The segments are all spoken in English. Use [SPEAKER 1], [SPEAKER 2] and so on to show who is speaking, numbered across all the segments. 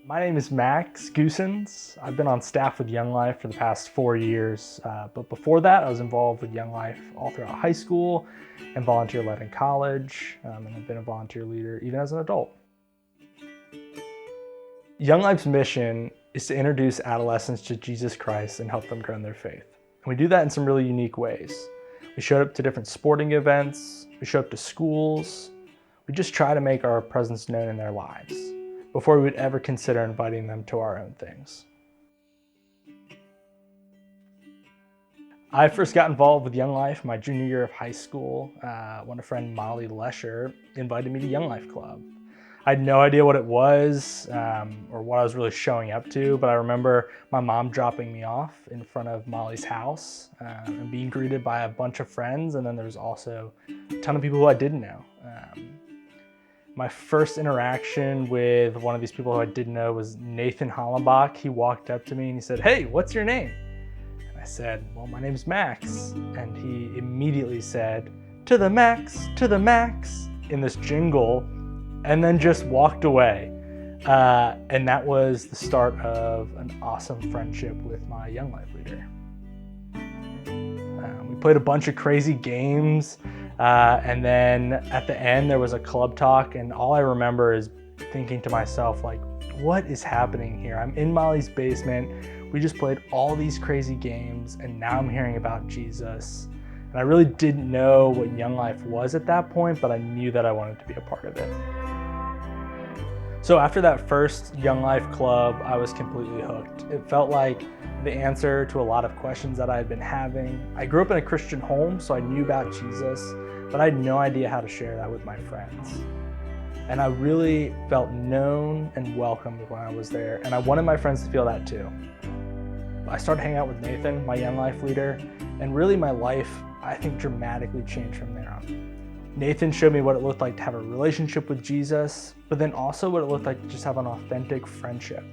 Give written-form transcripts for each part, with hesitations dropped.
[SPEAKER 1] My name is Max Goossens. I've been on staff with Young Life for the past 4 years, but before that I was involved with Young Life all throughout high school and volunteer-led in college, and I've been a volunteer leader even as an adult. Young Life's mission is to introduce adolescents to Jesus Christ and help them grow in their faith. And we do that in some really unique ways. We showed up to different sporting events, we show up to schools, we just try to make our presence known in their lives before we would ever consider inviting them to our own things. I first got involved with Young Life my junior year of high school when a friend, Molly Lesher, invited me to Young Life Club. I had no idea what it was or what I was really showing up to, but I remember my mom dropping me off in front of Molly's house and being greeted by a bunch of friends, and then there was also a ton of people who I didn't know. My first interaction with one of these people who I didn't know was Nathan Hollenbach. He walked up to me and he said, "Hey, what's your name?" And I said, "Well, my name's Max." And he immediately said, to the max," in this jingle, and then just walked away. And that was the start of an awesome friendship with my Young Life leader. We played a bunch of crazy games. And then at the end, there was a club talk, and all I remember is thinking to myself, like, what is happening here? I'm in Molly's basement. We just played all these crazy games, and now I'm hearing about Jesus. And I really didn't know what Young Life was at that point, but I knew that I wanted to be a part of it. So after that first Young Life Club, I was completely hooked. It felt like the answer to a lot of questions that I had been having. I grew up in a Christian home, so I knew about Jesus, but I had no idea how to share that with my friends. And I really felt known and welcomed when I was there, and I wanted my friends to feel that too. I started hanging out with Nathan, my Young Life leader, and really my life, I think, dramatically changed from there on. Nathan showed me what it looked like to have a relationship with Jesus, but then also what it looked like to just have an authentic friendship.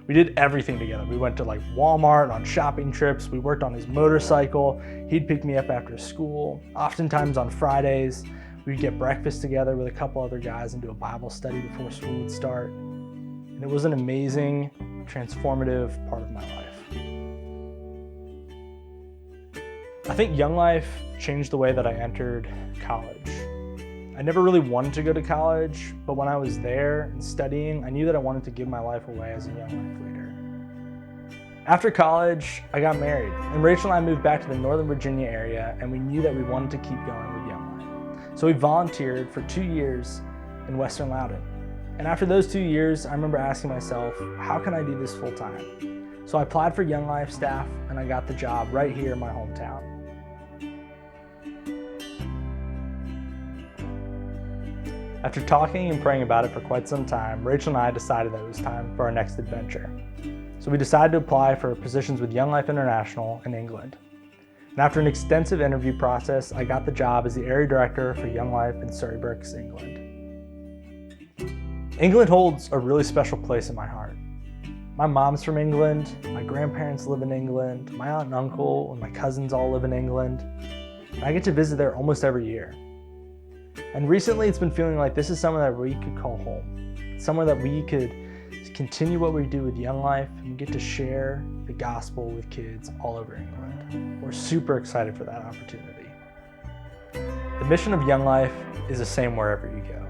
[SPEAKER 1] We did everything together. We went to like Walmart on shopping trips. We worked on his motorcycle. He'd pick me up after school. Oftentimes on Fridays, we'd get breakfast together with a couple other guys and do a Bible study before school would start. And it was an amazing, transformative part of my life. I think Young Life changed the way that I entered college. I never really wanted to go to college, but when I was there and studying, I knew that I wanted to give my life away as a Young Life leader. After college, I got married, and Rachel and I moved back to the Northern Virginia area, and we knew that we wanted to keep going with Young Life. So we volunteered for 2 years in Western Loudoun. And after those 2 years, I remember asking myself, how can I do this full time? So I applied for Young Life staff, and I got the job right here in my hometown. After talking and praying about it for quite some time, Rachel and I decided that it was time for our next adventure. So we decided to apply for positions with Young Life International in England. And after an extensive interview process, I got the job as the area director for Young Life in Surrey Burks, England. England holds a really special place in my heart. My mom's from England, my grandparents live in England, my aunt and uncle and my cousins all live in England. And I get to visit there almost every year. And recently it's been feeling like this is somewhere that we could call home. Somewhere that we could continue what we do with Young Life and get to share the gospel with kids all over England. We're super excited for that opportunity. The mission of Young Life is the same wherever you go.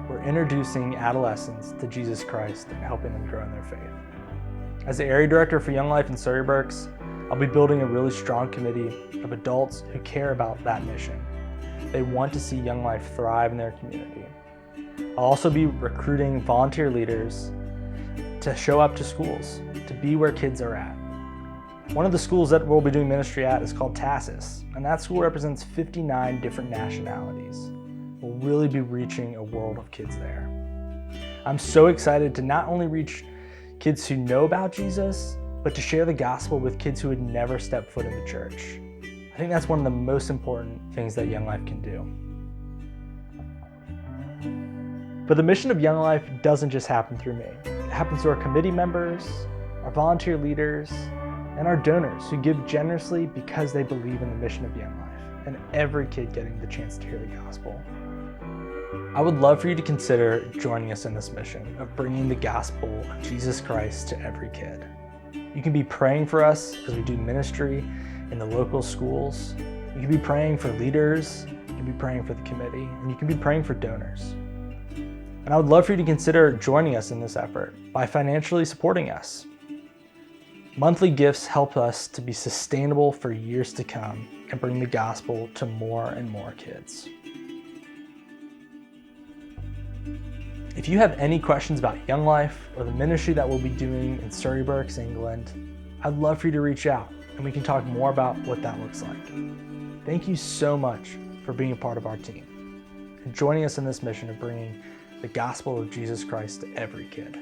[SPEAKER 1] We're introducing adolescents to Jesus Christ and helping them grow in their faith. As the area director for Young Life in Surrey Burks, I'll be building a really strong committee of adults who care about that mission. They want to see Young Life thrive in their community. I'll also be recruiting volunteer leaders to show up to schools, to be where kids are at. One of the schools that we'll be doing ministry at is called Tassis, and that school represents 59 different nationalities. We'll really be reaching a world of kids there. I'm so excited to not only reach kids who know about Jesus, but to share the gospel with kids who would never step foot in the church. I think that's one of the most important things that Young Life can do. But the mission of Young Life doesn't just happen through me. It happens through our committee members, our volunteer leaders, and our donors who give generously because they believe in the mission of Young Life and every kid getting the chance to hear the gospel. I would love for you to consider joining us in this mission of bringing the gospel of Jesus Christ to every kid. You can be praying for us as we do ministry in the local schools. You can be praying for leaders, you can be praying for the committee, and you can be praying for donors. And I would love for you to consider joining us in this effort by financially supporting us. Monthly gifts help us to be sustainable for years to come and bring the gospel to more and more kids. If you have any questions about Young Life or the ministry that we'll be doing in Surrey Berks, England, I'd love for you to reach out and we can talk more about what that looks like. Thank you so much for being a part of our team and joining us in this mission of bringing the gospel of Jesus Christ to every kid.